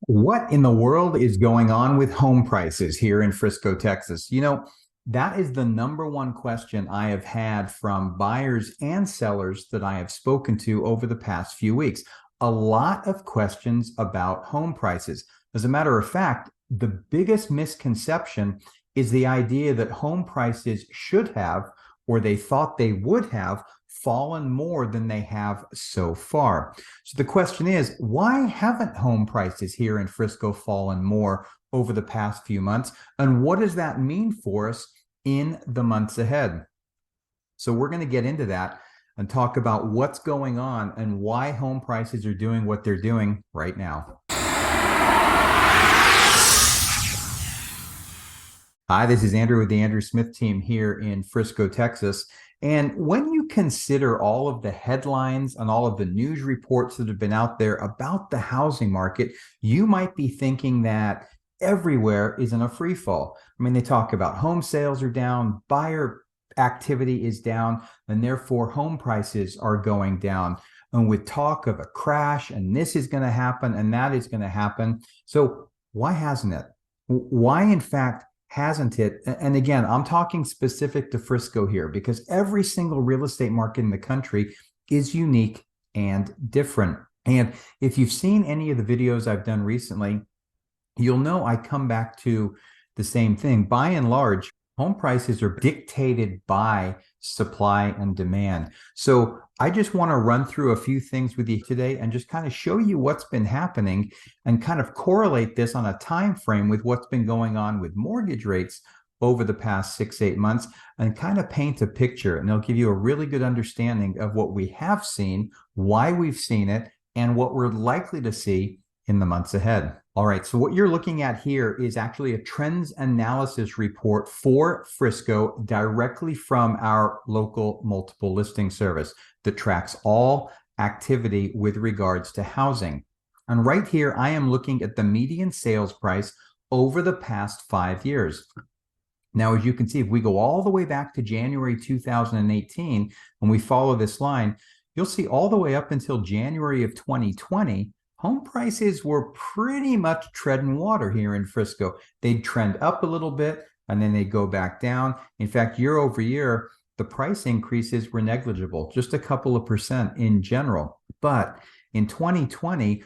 What in the world is going on with home prices here in Frisco, Texas? That is the number one question I have had from buyers and sellers that I have spoken to over the past few weeks. A lot of questions about home prices. As a matter of fact, the biggest misconception is the idea that home prices should have, or they thought they would have, fallen more than they have so far. So the question is, why haven't home prices here in Frisco fallen more over the past few months? And what does that mean for us in the months ahead? So we're going to get into that and talk about what's going on and why home prices are doing what they're doing right now. Hi, this is Andrew with the Andrew Smith team here in Frisco, Texas. And when you consider all of the headlines and all of the news reports that have been out there about the housing market, you might be thinking that everywhere is in a free fall. I mean, they talk about home sales are down, buyer activity is down, and therefore home prices are going down. And with talk of a crash, and this is going to happen, and that is going to happen. So why hasn't it? Why, in fact, hasn't it? And again, I'm talking specific to Frisco here because every single real estate market in the country is unique and different. And if you've seen any of the videos I've done recently, you'll know I come back to the same thing. By and large, home prices are dictated by supply and demand. So I just want to run through a few things with you today and just kind of show you what's been happening and kind of correlate this on a time frame with what's been going on with mortgage rates over the past 6-8 months and kind of paint a picture. And it'll give you a really good understanding of what we have seen, why we've seen it, and what we're likely to see in the months ahead. All right, so what you're looking at here is actually a trends analysis report for Frisco directly from our local multiple listing service that tracks all activity with regards to housing. And right here, I am looking at the median sales price over the past 5 years. Now, as you can see, if we go all the way back to January 2018, and we follow this line, you'll see all the way up until January of 2020, home prices were pretty much treading water here in Frisco. They'd trend up a little bit, and then they'd go back down. In fact, year over year, the price increases were negligible, just a couple of percent in general. But in 2020,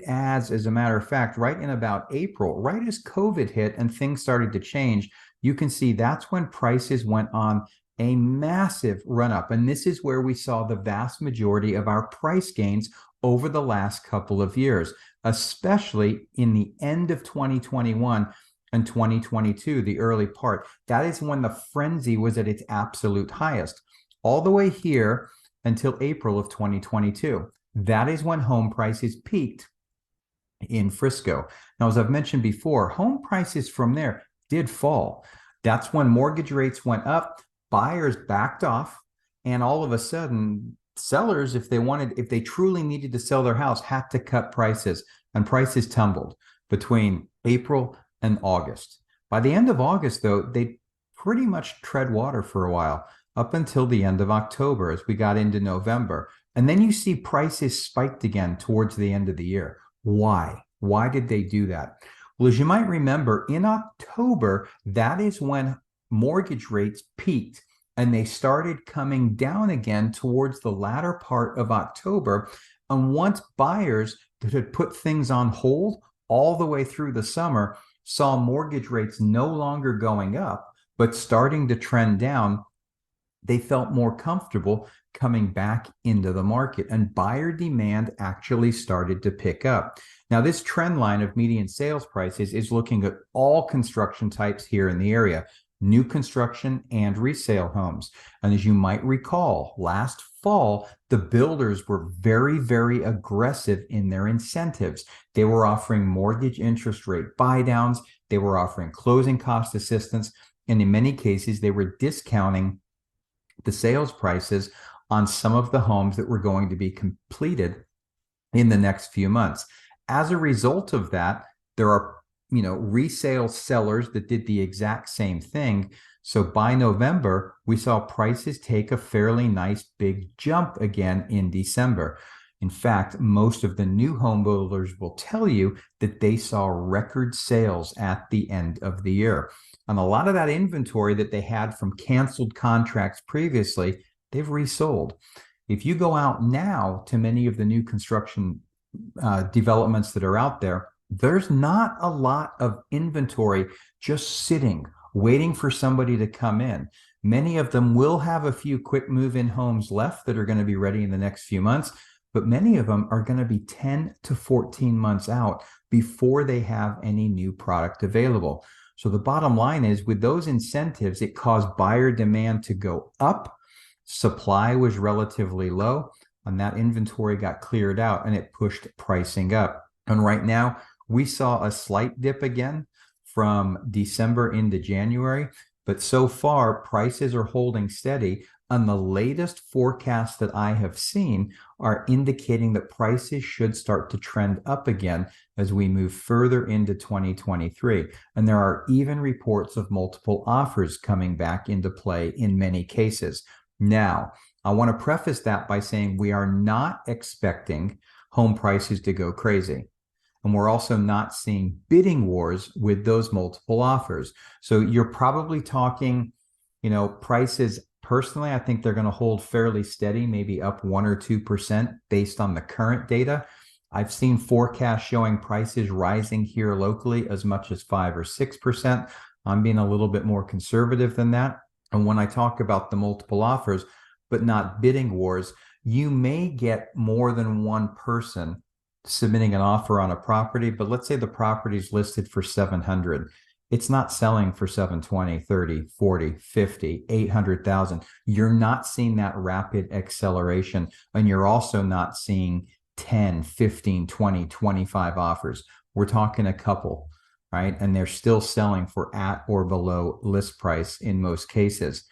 as a matter of fact, right in about April, right as COVID hit and things started to change, you can see that's when prices went on a massive run up. And this is where we saw the vast majority of our price gains over the last couple of years, especially in the end of 2021 and 2022, the early part. That is when the frenzy was at its absolute highest, all the way here until April of 2022. That is when home prices peaked in Frisco. Now, as I've mentioned before, home prices from there did fall. That's when mortgage rates went up, buyers backed off, and all of a sudden, sellers, if they truly needed to sell their house, had to cut prices, and prices tumbled between April and August. By the end of August, though, they pretty much tread water for a while, up until the end of October as we got into November. And then you see prices spiked again towards the end of the year. Why? Why did they do that? Well, as you might remember, in October, that is when mortgage rates peaked, and they started coming down again towards the latter part of October. And once buyers that had put things on hold all the way through the summer saw mortgage rates no longer going up, but starting to trend down, they felt more comfortable coming back into the market, and buyer demand actually started to pick up. Now, this trend line of median sales prices is looking at all construction types here in the area, new construction and resale homes. And as you might recall, last fall, the builders were very, very aggressive in their incentives. They were offering mortgage interest rate buy downs. They were offering closing cost assistance. And in many cases, they were discounting the sales prices on some of the homes that were going to be completed in the next few months. As a result of that, there are resale sellers that did the exact same thing. So by November, we saw prices take a fairly nice big jump again in December. In fact, most of the new home builders will tell you that they saw record sales at the end of the year. And a lot of that inventory that they had from canceled contracts previously, they've resold. If you go out now to many of the new construction developments that are out there, there's not a lot of inventory just sitting, waiting for somebody to come in. Many of them will have a few quick move-in homes left that are going to be ready in the next few months, but many of them are going to be 10 to 14 months out before they have any new product available. So the bottom line is, with those incentives, it caused buyer demand to go up. Supply was relatively low, and that inventory got cleared out, and it pushed pricing up. And right now, we saw a slight dip again from December into January, but so far, prices are holding steady. And the latest forecasts that I have seen are indicating that prices should start to trend up again as we move further into 2023. And there are even reports of multiple offers coming back into play in many cases. Now, I want to preface that by saying we are not expecting home prices to go crazy. And we're also not seeing bidding wars with those multiple offers. So you're probably talking, prices. Personally, I think they're going to hold fairly steady, maybe up 1 or 2% based on the current data. I've seen forecasts showing prices rising here locally as much as 5 or 6%. I'm being a little bit more conservative than that. And when I talk about the multiple offers, but not bidding wars, you may get more than one person submitting an offer on a property, but let's say the property is listed for 700. It's not selling for 720, 30, 40, 50, 800,000. You're not seeing that rapid acceleration. And you're also not seeing 10, 15, 20, 25 offers. We're talking a couple, right? And they're still selling for at or below list price in most cases.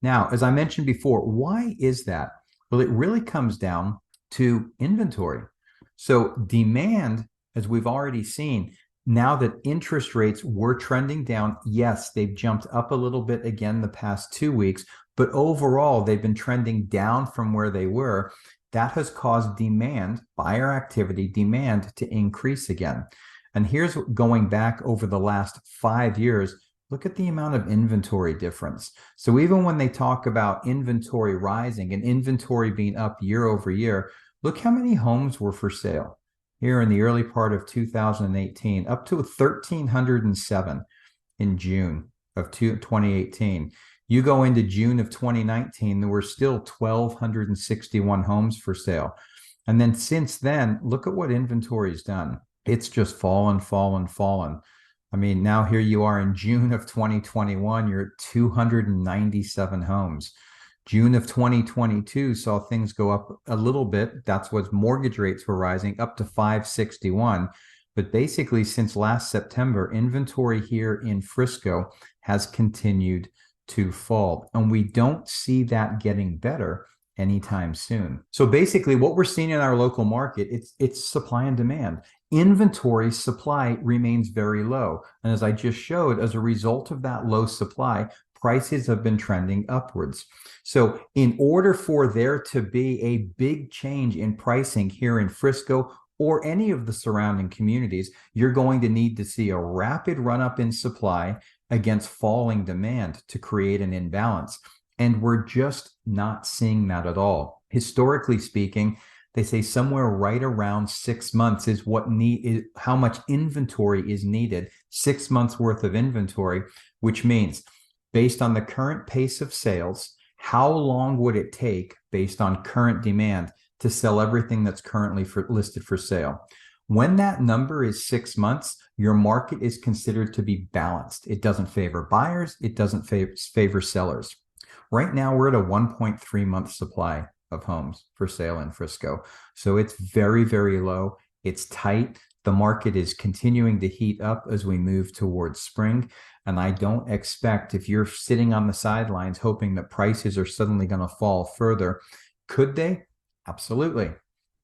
Now, as I mentioned before, why is that? Well, it really comes down to inventory. So demand, as we've already seen, now that interest rates were trending down, yes, they've jumped up a little bit again the past 2 weeks, but overall, they've been trending down from where they were. That has caused demand, buyer activity, demand to increase again. And here's going back over the last 5 years, look at the amount of inventory difference. So even when they talk about inventory rising and inventory being up year over year, look how many homes were for sale here in the early part of 2018, up to 1,307 in June of 2018. You go into June of 2019, there were still 1,261 homes for sale. And then since then, look at what inventory's done. It's just fallen. I mean, now here you are in June of 2021, you're at 297 homes. June of 2022 saw things go up a little bit. That's what mortgage rates were rising up to 561. But basically, since last September, inventory here in Frisco has continued to fall. And we don't see that getting better anytime soon. So basically, what we're seeing in our local market, it's supply and demand. Inventory supply remains very low. And as I just showed, as a result of that low supply, prices have been trending upwards. So in order for there to be a big change in pricing here in Frisco or any of the surrounding communities, you're going to need to see a rapid run-up in supply against falling demand to create an imbalance. And we're just not seeing that at all. Historically speaking, they say somewhere right around 6 months is how much inventory is needed, 6 months worth of inventory, which means based on the current pace of sales, how long would it take based on current demand to sell everything that's currently listed for sale? When that number is 6 months, your market is considered to be balanced. It doesn't favor buyers. It doesn't favor sellers. Right now, we're at a 1.3 month supply of homes for sale in Frisco. So it's very, very low. It's tight. The market is continuing to heat up as we move towards spring. And I don't expect, if you're sitting on the sidelines hoping that prices are suddenly going to fall further, could they? Absolutely.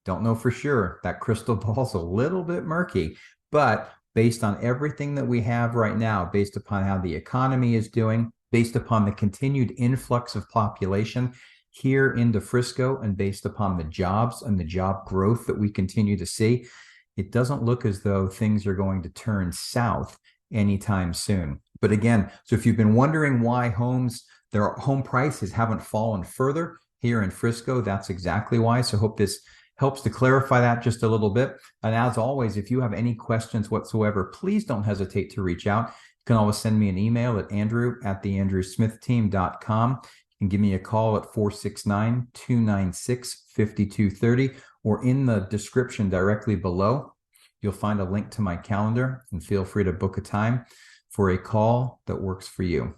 Don't know for sure. That crystal ball's a little bit murky, but based on everything that we have right now, based upon how the economy is doing, based upon the continued influx of population, here into Frisco, and based upon the jobs and the job growth that we continue to see, it doesn't look as though things are going to turn south anytime soon. But again, so if you've been wondering why their home prices haven't fallen further here in Frisco, that's exactly why. So I hope this helps to clarify that just a little bit. And as always, if you have any questions whatsoever, please don't hesitate to reach out. You can always send me an email at andrew@theandrewsmithteam.com. You can give me a call at 469-296-5230, or in the description directly below, you'll find a link to my calendar, and feel free to book a time for a call that works for you.